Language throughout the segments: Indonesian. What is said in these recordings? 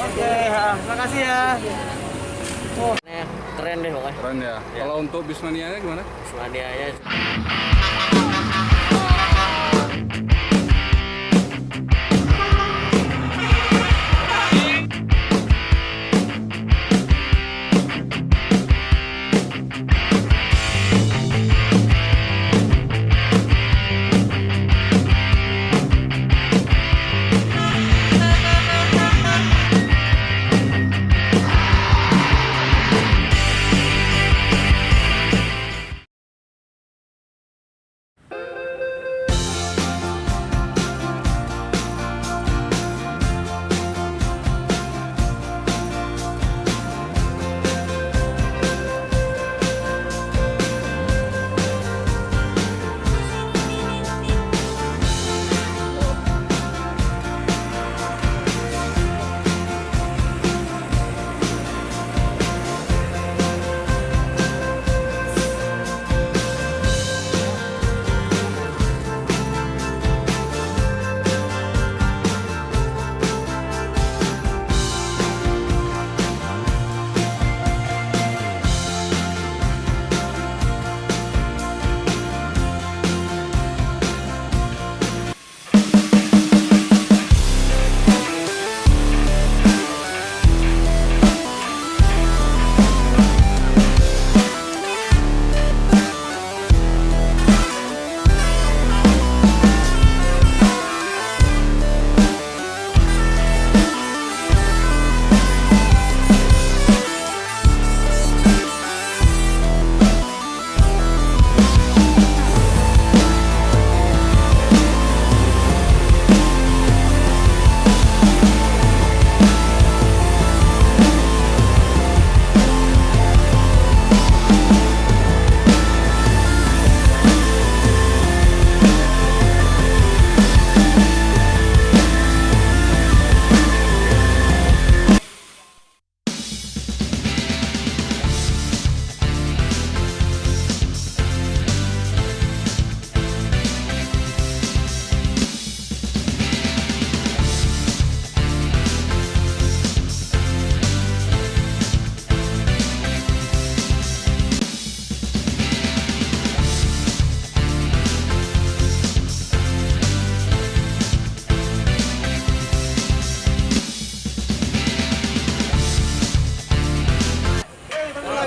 Oke, makasih ya. Oh, keren deh pokoknya. Keren ya. Kalau untuk Bismania-nya gimana? Bismania-nya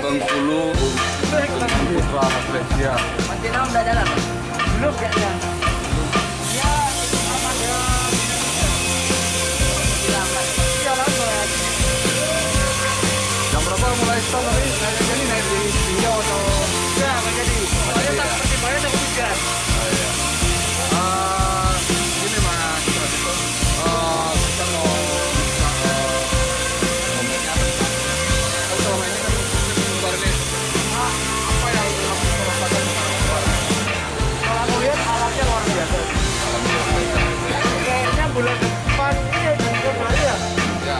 Bengkulu Putra Malaysia. masih tahu udah jalan? Belum kayaknya. Ya, apa ya? Jam berapa mulai start tadi? Jadi naik di Tinjau atau? Ya, nggak jadi. Soalnya tak seperti bayar jam 3. Oh, iya. Ini mas, kita mau selama ini kan sumber nih. Apa yang kamu rasakan sekarang? Kalau aku lihat alatnya luar biasa. Kayaknya bulan depan ini ya Januari ya. Ya.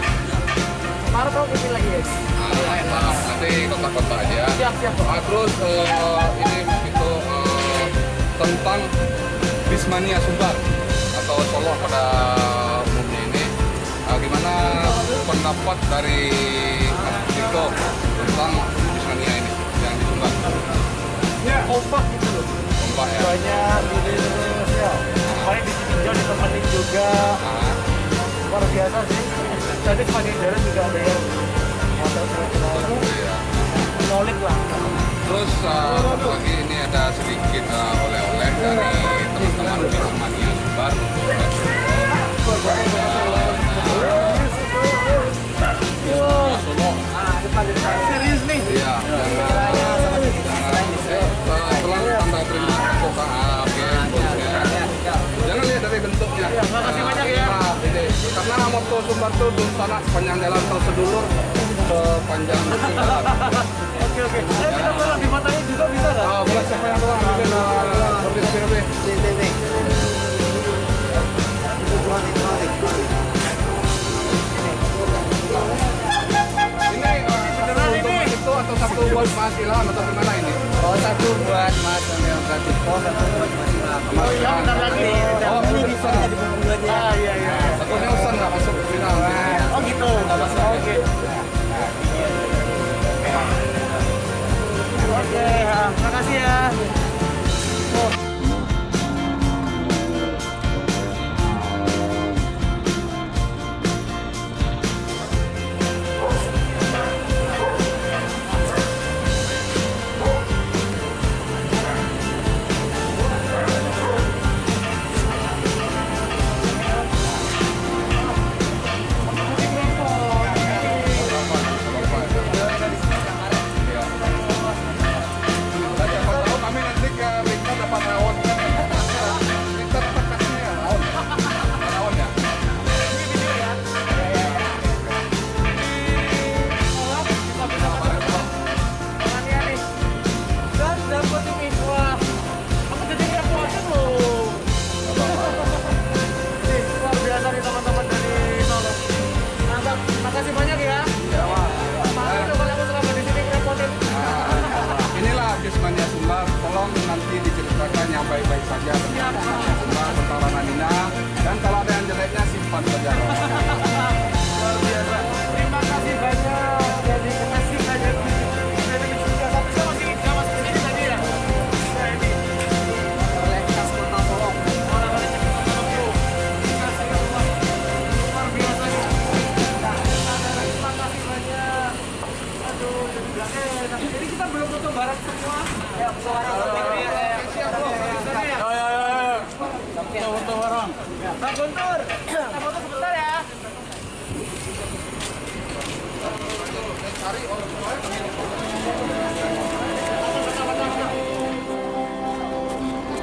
Maret mau kesini lagi ya. Nanti kontak-kontak aja. Siap. Terus ini itu tentang Bismania Sumbar atau Solo pada umumnya ini, gimana pendapat dari Mas Diko tentang Bismania ini yang di Sumbar? Ya, kompak gitu loh. Kompak ya. Banyak terus ya. Paling di Citinjau ditemenin juga. Luar biasa sih. Tadi sebagai jalan juga ada yang motor Iya. nolik lah. Terus satu lagi ini ada sedikit oleh-oleh dari teman-teman Bismania Sumbar untuk Solo. Serius nih? Iya. Setelah tambah terima kasih. Oke. Jangan lihat dari bentuknya. Makasih banyak ya. Karena motor Sumbar itu sana sepanjang jalan Tol Sedulur sepanjang jalan. Oke. Ya, kita boleh di matanya juga bisa nggak? Boleh siapa yang doang mungkin lebih. Ini Beneran untuk ini? itu atau satu buat Mas Ilham atau gimana ini? Oh, satu buat Mas Daniel Pratiko, satu buat Mas Ilham. Oh iya, bentar lagi. Oh, Ini bisa. bisa dibungkus dua aja. Iya. Satu Nelson nggak masuk final. Oh gitu. Mas Bajaro. Luar biasa. Terima kasih banyak. Jadi kasih banyak. Dari juga sampai saya masih kesini tadi ya. Nah ini Oleh khas Kota Solok. orang-orang yang kita tahu. Kasih Allah. Luar biasa. Terima kasih banyak. Aduh, jadi bilang enak. Jadi kita belum foto bareng semua. Ya, foto bareng. Siap bro. Kita foto bareng. Bang Guntur, kita foto sebentar ya.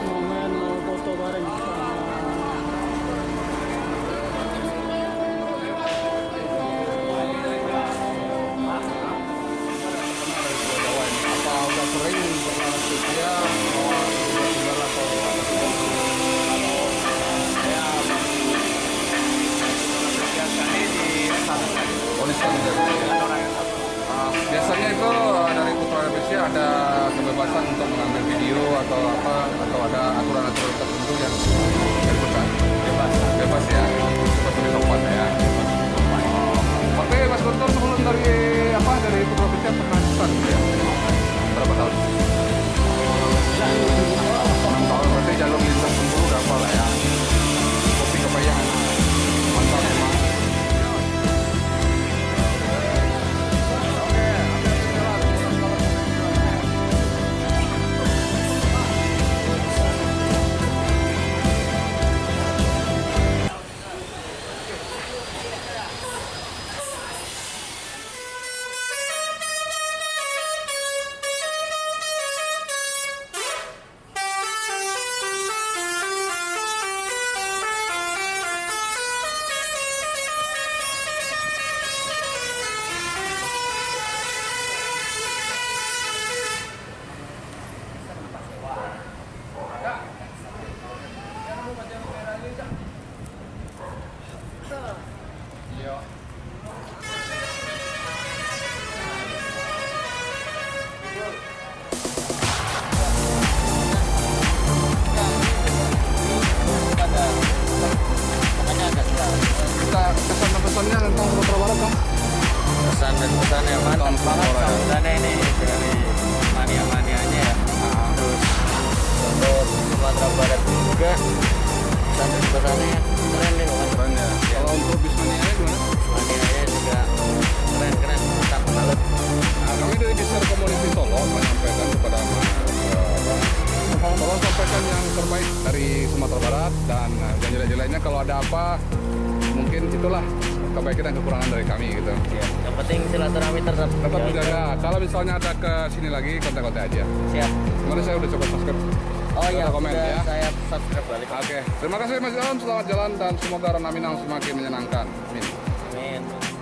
Momen mau foto bareng. Apa udah sering berlatih dia? Biasanya itu dari Putra Indonesia ada kebebasan untuk mengambil video atau apa, atau ada aturan-aturan tertentu yang dilakukan. Bebas ya, seperti sopan ya. Oke, Mas Guntur, sebelum dari Putra Indonesia pernah pesan ya? Berapa tahun? 6 tahun, berarti jalur lintas Bengkulu udah apa lah ya? Kopi kepayangan, mantap memang. Kita kesan dan pesannya tentang Sumatera Barat kan? Pesan dan pesan yang mantap Tentang banget Sumatera Barat. sambutannya ini dari mania-manianya ya. Terus untuk Sumatera Barat juga pesan dan pesannya keren nih Mas. Keren ya. Kalau untuk Bismanianya gimana? Manianya juga keren mantap banget. Nah, kami dari Bisner Community Solo menyampaikan kepada tolong sampaikan yang terbaik dari Sumatera Barat dan janji-janji lainnya kalau ada apa mungkin itulah kebaikan dan kekurangan dari kami gitu. Ya, yang penting silaturahmi tetap Menjaga. Kalau misalnya ada ke sini lagi kontak-kontak aja. Siap. Kemarin saya udah coba subscribe. Oh iya, Ada komen udah ya. saya subscribe balik. Oke, terima kasih Mas Ilham, selamat jalan dan semoga Ranah Minang semakin menyenangkan. Amin. Amin.